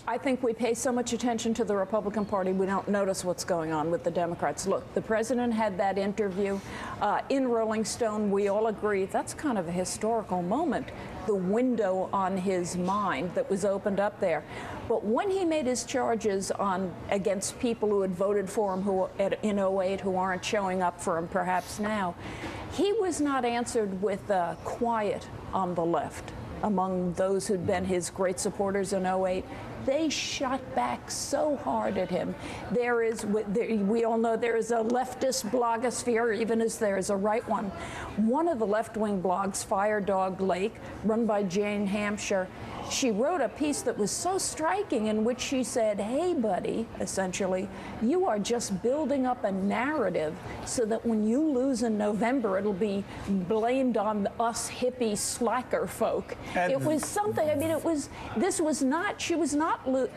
I think we pay so much attention to the Republican Party, we don't notice what's going on with the Democrats. Look, the president had that interview in Rolling Stone. We all agree that's kind of a historical moment, the window on his mind that was opened up there. But when he made his charges against people who had voted for him in '08 who aren't showing up for him perhaps now, he was not answered with quiet on the left. Among those who'd been his great supporters in '08, they shot back so hard at him. We all know there is a leftist blogosphere, even as there is a right one. One of the left-wing blogs, Fire Dog Lake, run by Jane Hamsher, she wrote a piece that was so striking in which she said, hey, buddy, essentially, you are just building up a narrative so that when you lose in November, it'll be blamed on us hippie slacker folk. And it was something, I mean, she was not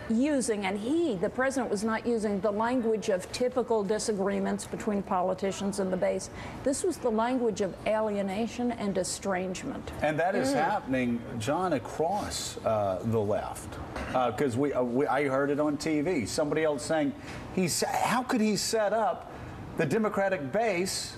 using, and the president was not using the language of typical disagreements between politicians and the base. This was the language of alienation and estrangement. And that is happening, John, across the left, because I heard it on TV. Somebody else saying, how could he set up the Democratic base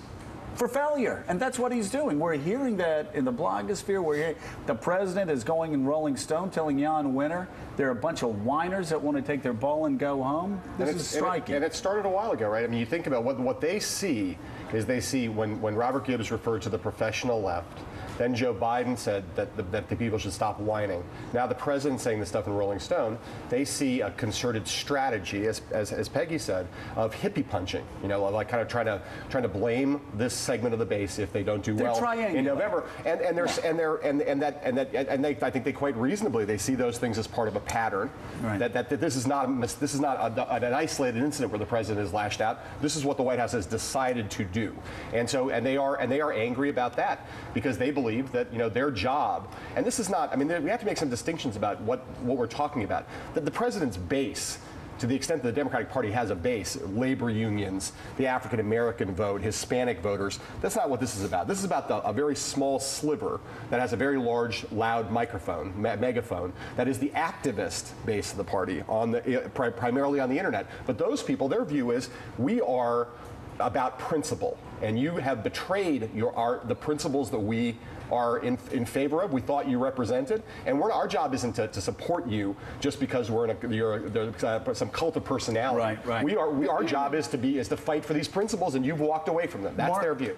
for failure? And that's what he's doing. We're hearing that in the blogosphere. We're hearing the president is going in Rolling Stone telling Jan Winter they're a bunch of whiners that want to take their ball and go home. This is striking. And it started a while ago, right? I mean, you think about what they see is they see when Robert Gibbs referred to the professional left. Then Joe Biden said that the people should stop whining. Now the president's saying this stuff in Rolling Stone. They see a concerted strategy, as Peggy said, of hippie punching. You know, like kind of trying to blame this segment of the base if they don't do well in November. And I think they quite reasonably they see those things as part of a pattern. Right. That this is not an isolated incident where the president is lashed out. This is what the White House has decided to do, and they are angry about that because they believe that their job, and this is not. I mean, we have to make some distinctions about what we're talking about. That the president's base, to the extent that the Democratic Party has a base, labor unions, the African American vote, Hispanic voters, that's not what this is about. This is about a very small sliver that has a very large, loud microphone, megaphone, that is the activist base of the party, primarily on the internet. But those people, their view is, we are about principle, and you have betrayed the principles that we are in favor of. We thought you represented, and our job isn't to support you just because you're some cult of personality. Right. Our job is to fight for these principles, and you've walked away from them. That's their view.